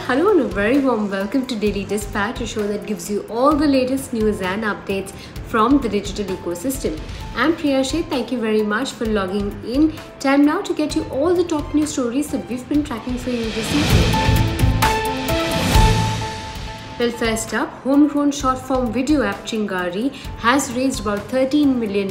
hello and a very warm welcome to Daily Dispatch, a show that gives you all the latest news and updates from the digital ecosystem. I'm Priya Sheth. Thank you very much for logging in. Time now to get you all the top news stories that we've been tracking for you this evening. Well, first up, homegrown short-form video app Chingari has raised about $13 million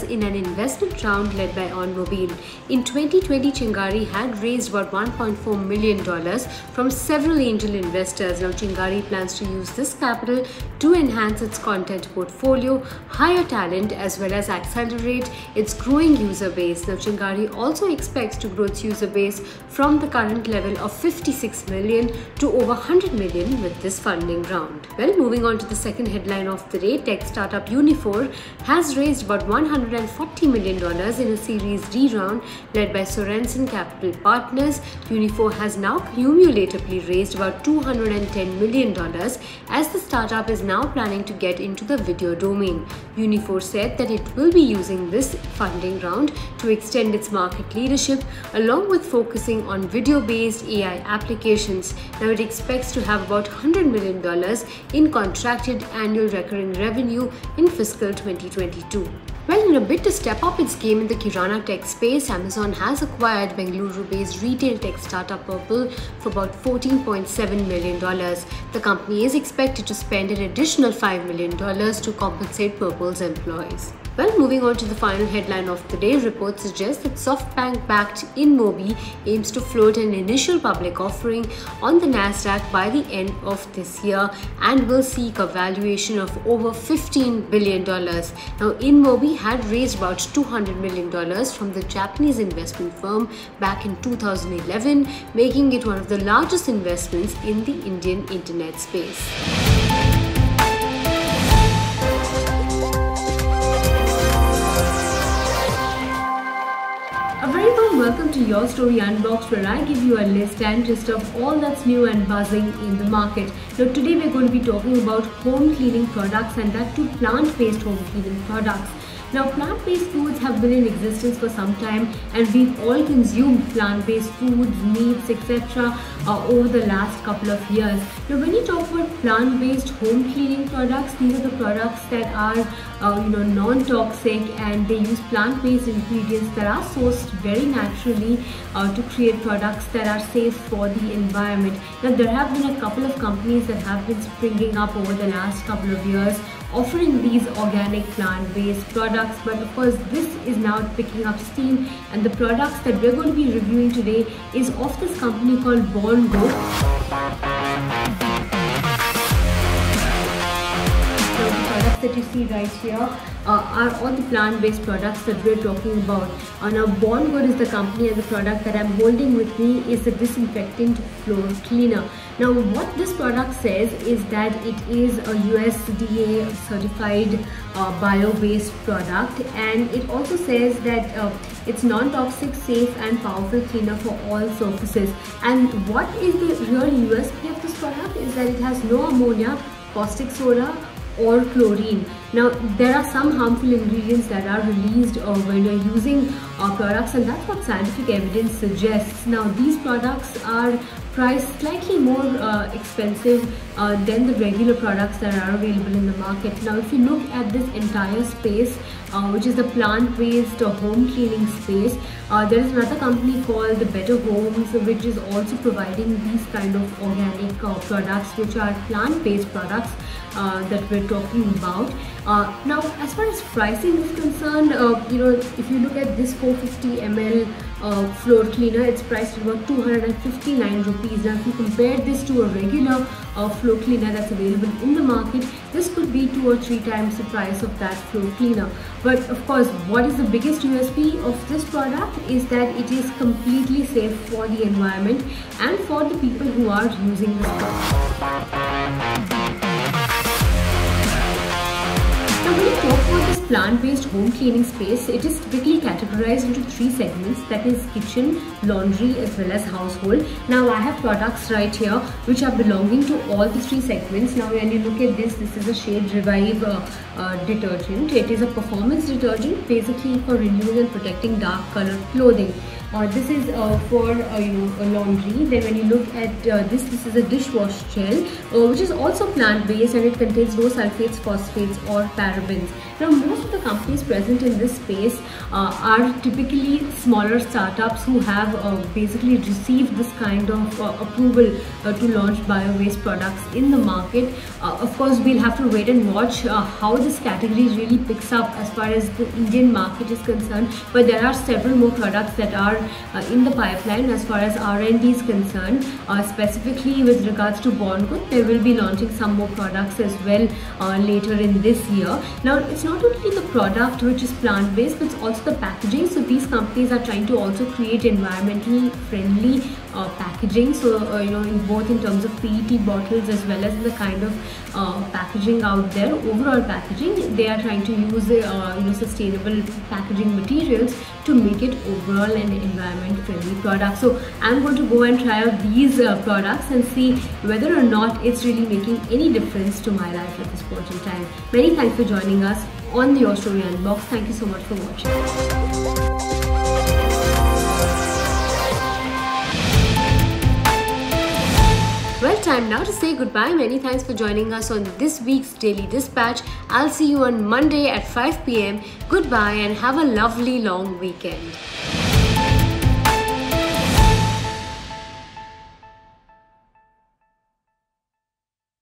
in an investment round led by OnMobile. In 2020, Chingari had raised about $1.4 million from several angel investors. Now, Chingari plans to use this capital to enhance its content portfolio, hire talent, as well as accelerate its growing user base. Now, Chingari also expects to grow its user base from the current level of 56 million to over 100 million with this funding round. Well, moving on to the second headline of the day, tech startup Uniphore has raised about $140 million in a Series D round led by Sorensen Capital Partners. Uniphore has now cumulatively raised about $210 million as the startup is now planning to get into the video domain. Uniphore said that it will be using this funding round to extend its market leadership along with focusing on video-based AI applications. Now, it expects to have about $100 million in contracted annual recurring revenue in fiscal 2022. Well, in a bid to step up its game in the Kirana tech space, Amazon has acquired Bengaluru-based retail tech startup Purple for about $14.7 million. The company is expected to spend an additional $5 million to compensate Purple's employees. Well, moving on to the final headline of the day, reports suggest that SoftBank-backed InMobi aims to float an initial public offering on the Nasdaq by the end of this year and will seek a valuation of over $15 billion. Now, InMobi had raised about $200 million from the Japanese investment firm back in 2011, making it one of the largest investments in the Indian internet space. Welcome to Your Story Unboxed, where I give you a list and gist of all that's new and buzzing in the market. Now, today we're going to be talking about home cleaning products, and that too plant-based home cleaning products. Now, plant-based foods have been in existence for some time, and we've all consumed plant-based foods, meats, etc. Over the last couple of years. Now, when you talk about plant-based home cleaning products, these are the products that are non-toxic, and they use plant-based ingredients that are sourced very naturally to create products that are safe for the environment. Now, there have been a couple of companies that have been springing up over the last couple of years offering these organic plant-based products, but of course this is now picking up steam, and the products that we're going to be reviewing today is of this company called Bongo. That you see right here are all the plant-based products that we're talking about. Now, Bongo is the company, and the product that I'm holding with me is a disinfectant floor cleaner. Now, what this product says is that it is a USDA certified bio-based product, and it also says that it's non-toxic, safe and powerful cleaner for all surfaces. And what is the real USP of this product is that it has no ammonia, caustic soda or chlorine. Now, there are some harmful ingredients that are released when you're using products, and that's what scientific evidence suggests. Now, these products are priced slightly more expensive than the regular products that are available in the market. Now, if you look at this entire space, which is the plant-based home cleaning space, there is another company called the Better Homes, which is also providing these kind of organic products, which are plant-based products that we're talking about. Now, as far as pricing is concerned, if you look at this 450 ml floor cleaner, it's priced at about 259 rupees. Now, if you compare this to a regular floor cleaner that's available in the market, this could be 2 or 3 times the price of that floor cleaner. But of course, what is the biggest USP of this product is that it is completely safe for the environment and for the people who are using this product. Now, when you talk about this plant-based home cleaning space, it is typically categorized into 3 segments, that is kitchen, laundry as well as household. Now, I have products right here which are belonging to all the 3 segments. Now, when you look at this is a Shade Revive detergent. It is a performance detergent basically for renewing and protecting dark colored clothing. This is for laundry. Then when you look at this is a dishwash gel, which is also plant-based, and it contains no sulfates, phosphates or parabens. Now most of the companies present in this space are typically smaller startups who have basically received this kind of approval to launch bio-waste products in the market. Of course, we'll have to wait and watch how this category really picks up as far as the Indian market is concerned, but there are several more products that are in the pipeline as far as R&D is concerned. Specifically with regards to Born Good, they will be launching some more products as well later in this year. Now it's not only the product which is plant-based, but it's also the packaging. So these companies are trying to also create environmentally friendly packaging, so in both in terms of PET bottles as well as the kind of packaging out there. Overall packaging, they are trying to use sustainable packaging materials to make it overall an environment friendly product. So I'm going to go and try out these products and see whether or not it's really making any difference to my life at this point in time. Many thanks for joining us on the Your Story Unbox. Thank you so much for watching. Well, time now to say goodbye. Many thanks for joining us on this week's Daily Dispatch. I'll see you on Monday at 5 p.m. Goodbye and have a lovely long weekend.